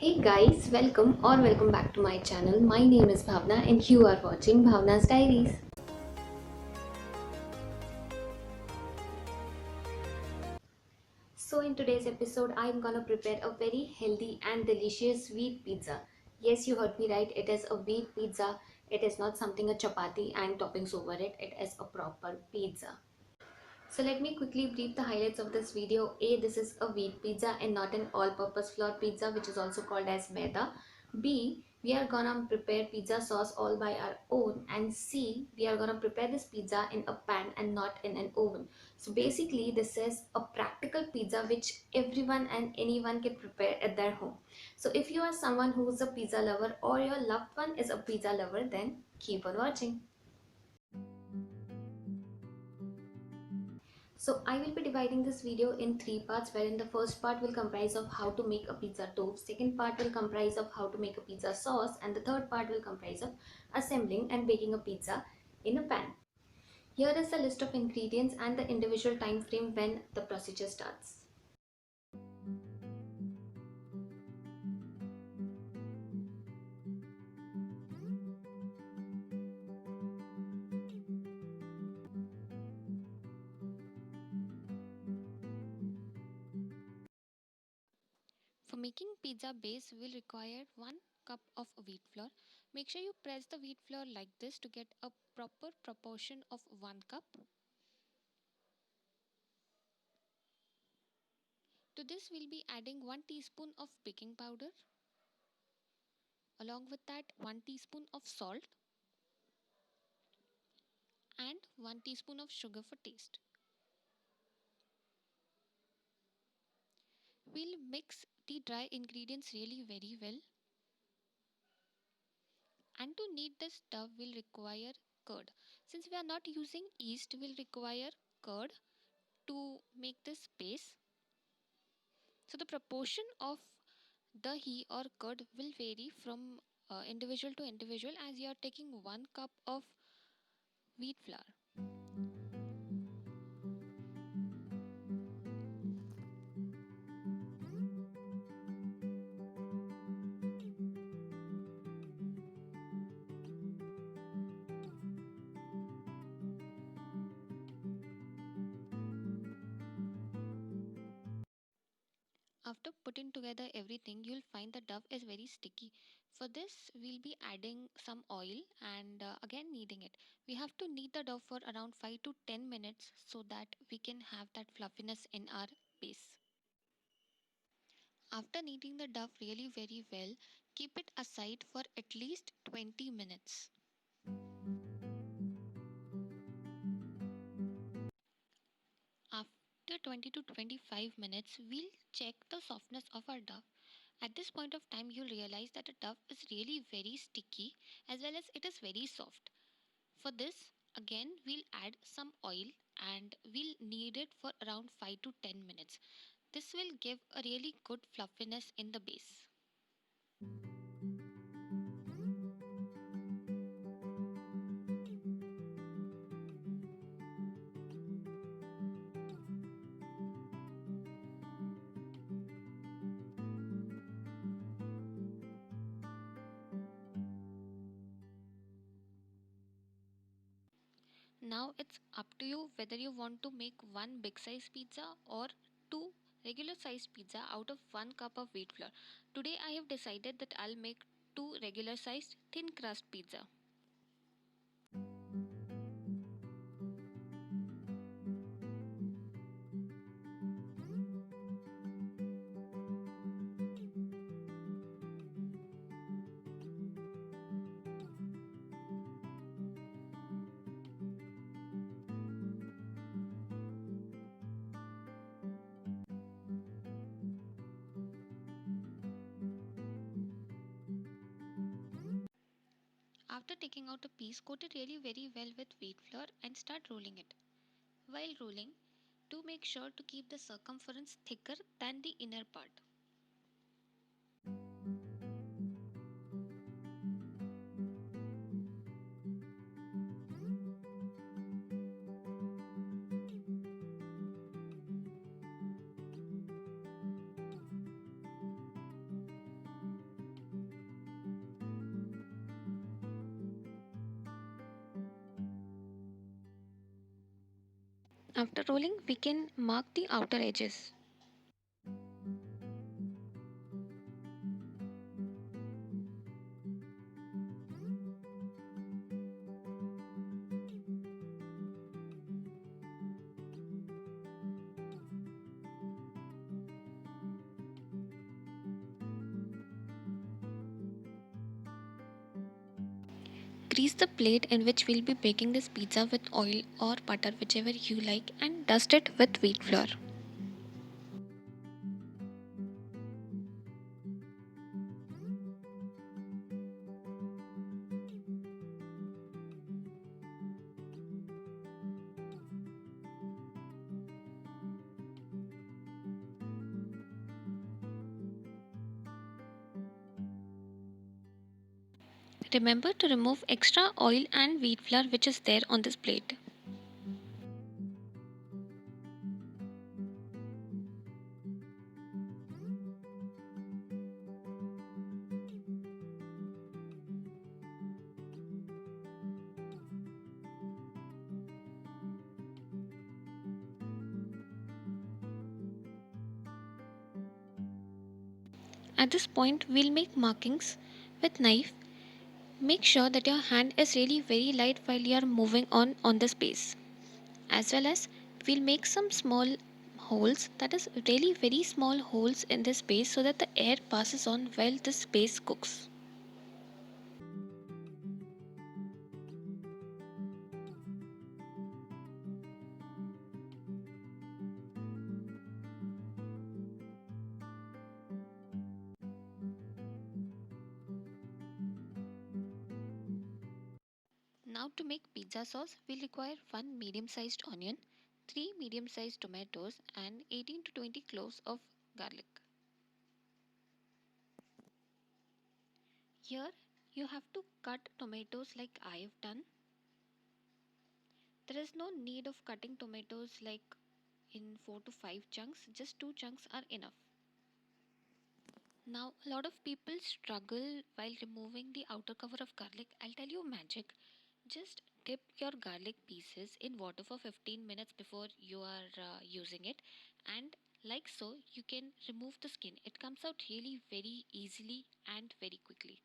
Hey guys, welcome back to my channel. My name is Bhavna and you are watching Bhavna's Diaries. So in today's episode, I'm gonna prepare a very healthy and delicious wheat pizza. Yes, you heard me right. It is a wheat pizza. It is not something a chapati and toppings over it. It is a proper pizza. So let me quickly brief the highlights of this video. A. This is a wheat pizza and not an all-purpose flour pizza, which is also called as maida. B. We are gonna prepare pizza sauce all by our own. And C. We are gonna prepare this pizza in a pan and not in an oven. So basically this is a practical pizza which everyone and anyone can prepare at their home. So if you are someone who is a pizza lover or your loved one is a pizza lover, then keep on watching. So I will be dividing this video in three parts, wherein the first part will comprise of how to make a pizza dough, second part will comprise of how to make a pizza sauce, and the third part will comprise of assembling and baking a pizza in a pan. Here is the list of ingredients and the individual time frame when the procedure starts. For making pizza base, we'll require 1 cup of wheat flour. Make sure you press the wheat flour like this to get a proper proportion of 1 cup. To this, we'll be adding 1 teaspoon of baking powder. Along with that, 1 teaspoon of salt and 1 teaspoon of sugar for taste. We'll mix the dry ingredients really very well. And to knead this dough, we'll require curd. Since we are not using yeast, we'll require curd to make this base. So the proportion of dahi or curd will vary from individual to individual as you are taking 1 cup of wheat flour. After putting together everything, you'll find the dough is very sticky. For this, we'll be adding some oil and again kneading it. We have to knead the dough for around 5 to 10 minutes so that we can have that fluffiness in our base. After kneading the dough really very well, keep it aside for at least 20 minutes. After 20 to 25 minutes, we'll check the softness of our dough. At this point of time, you'll realize that the dough is really very sticky as well as it is very soft. For this, again, we'll add some oil and we'll knead it for around 5 to 10 minutes. This will give a really good fluffiness in the base. Now it's up to you whether you want to make one big size pizza or two regular sized pizza out of 1 cup of wheat flour. Today I have decided that I'll make two regular sized thin crust pizza. After taking out a piece, coat it really very well with wheat flour and start rolling it. While rolling, do make sure to keep the circumference thicker than the inner part. After rolling, we can mark the outer edges. Grease the plate in which we'll be baking this pizza with oil or butter, whichever you like, and dust it with wheat flour. Remember to remove extra oil and wheat flour which is there on this plate. At this point, we'll make markings with knife. Make sure that your hand is really very light while you are moving on the space. As well as we'll make some small holes, that is really very small holes in this space so that the air passes on while the space cooks. Now to make pizza sauce, we'll require 1 medium-sized onion, 3 medium-sized tomatoes and 18 to 20 cloves of garlic. Here you have to cut tomatoes like I have done. There is no need of cutting tomatoes like in 4 to 5 chunks, just 2 chunks are enough. Now, a lot of people struggle while removing the outer cover of garlic. I'll tell you magic. Just dip your garlic pieces in water for 15 minutes before you are using it, and like so, you can remove the skin. It comes out really very easily and very quickly.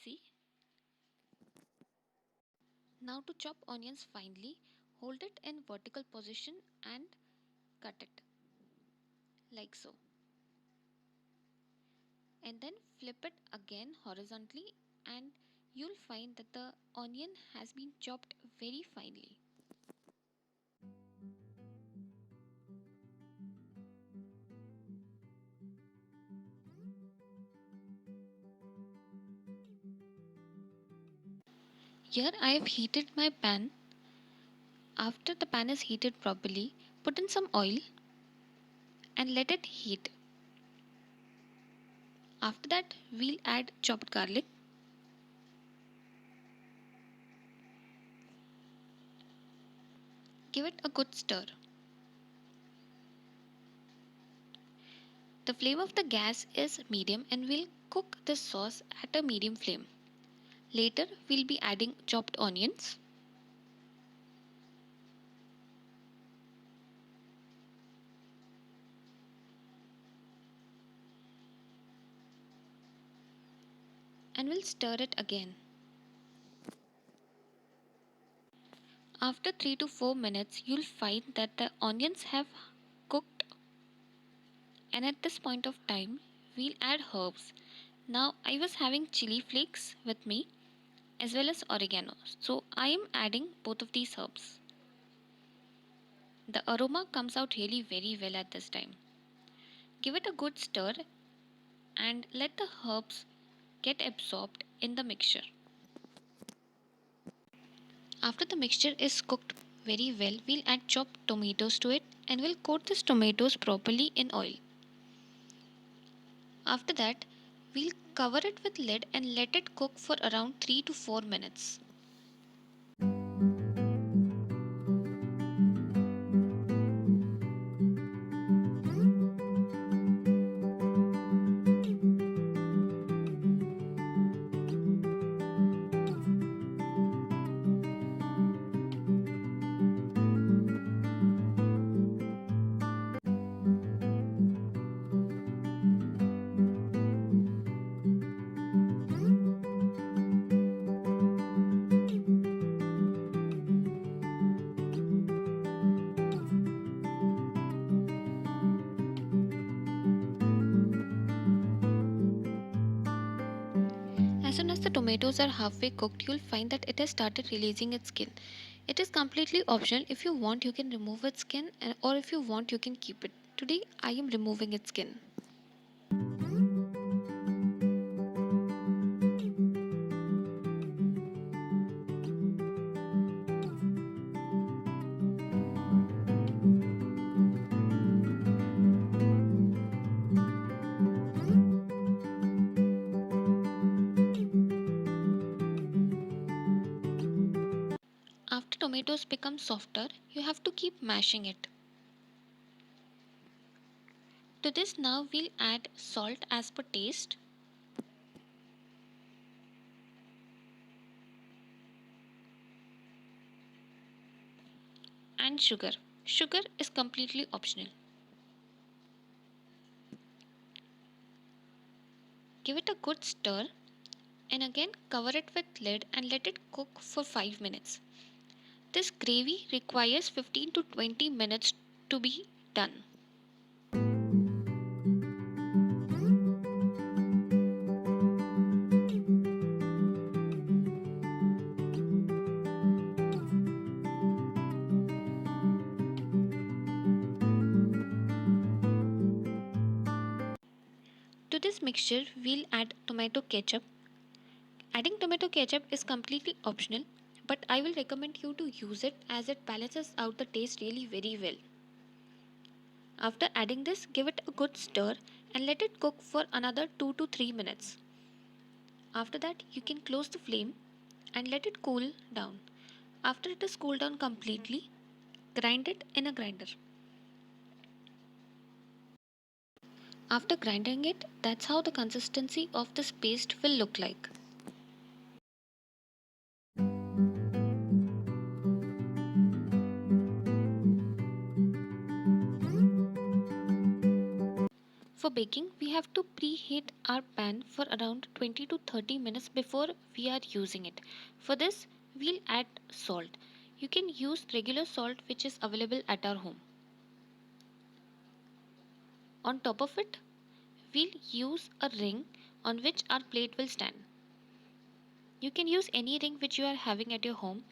See? Now, to chop onions finely, hold it in vertical position and cut it like so. And then flip it again horizontally, and you'll find that the onion has been chopped very finely. Here I have heated my pan. After the pan is heated properly, put in some oil and let it heat. After that, we'll add chopped garlic. Give it a good stir. The flame of the gas is medium and we'll cook this sauce at a medium flame. Later, we'll be adding chopped onions. And we'll stir it again. After 3 to 4 minutes, you'll find that the onions have cooked, and at this point of time, we'll add herbs. Now, I was having chili flakes with me as well as oregano, so I am adding both of these herbs. The aroma comes out really very well at this time. Give it a good stir and let the herbs get absorbed in the mixture. After the mixture is cooked very well, we'll add chopped tomatoes to it and we'll coat these tomatoes properly in oil. After that, we'll cover it with lid and let it cook for around 3 to 4 minutes. As soon as the tomatoes are halfway cooked, you'll find that it has started releasing its skin. It is completely optional. If you want, you can remove its skin, or if you want, you can keep it. Today, I am removing its skin. After tomatoes become softer, you have to keep mashing it. To this now we'll add salt as per taste and sugar. Sugar is completely optional. Give it a good stir and again cover it with lid and let it cook for 5 minutes. This gravy requires 15 to 20 minutes to be done. To this mixture, we'll add tomato ketchup. Adding tomato ketchup is completely optional, but I will recommend you to use it as it balances out the taste really very well. After adding this, give it a good stir and let it cook for another 2 to 3 minutes. After that, you can close the flame and let it cool down. After it is cooled down completely, grind it in a grinder. After grinding it, that's how the consistency of this paste will look like. For baking, we have to preheat our pan for around 20 to 30 minutes before we are using it. For this, we'll add salt. You can use regular salt which is available at our home. On top of it, we'll use a ring on which our plate will stand. You can use any ring which you are having at your home.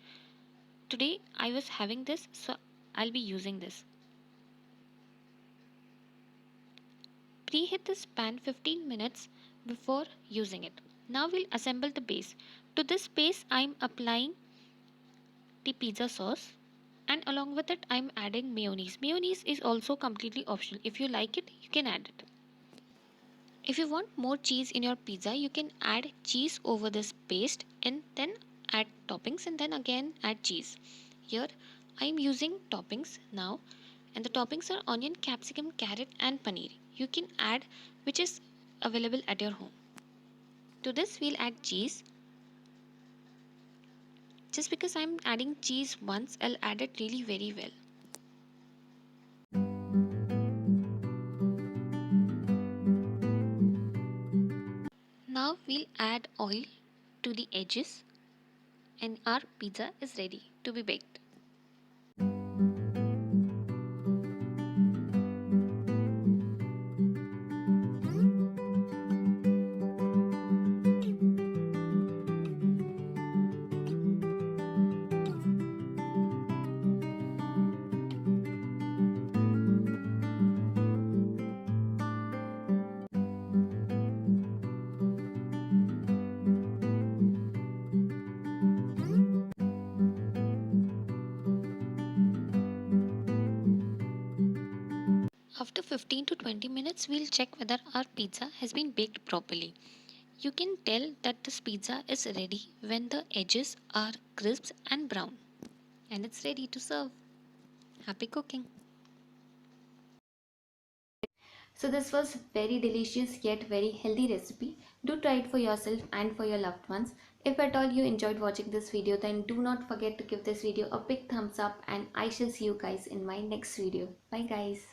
Today I was having this, so I'll be using this. Preheat this pan 15 minutes before using it. Now we'll assemble the base. To this base I'm applying the pizza sauce and along with it I'm adding mayonnaise. Mayonnaise is also completely optional. If you like it, you can add it. If you want more cheese in your pizza, you can add cheese over this paste and then add toppings and then again add cheese. Here I am using toppings now, and the toppings are onion, capsicum, carrot and paneer. You can add which is available at your home. To this we'll add cheese. Just because I'm adding cheese once, I'll add it really very well. Now we'll add oil to the edges and our pizza is ready to be baked. After 15 to 20 minutes, we'll check whether our pizza has been baked properly. You can tell that this pizza is ready when the edges are crisp and brown. And it's ready to serve. Happy cooking! So this was very delicious yet very healthy recipe. Do try it for yourself and for your loved ones. If at all you enjoyed watching this video, then do not forget to give this video a big thumbs up, and I shall see you guys in my next video. Bye guys.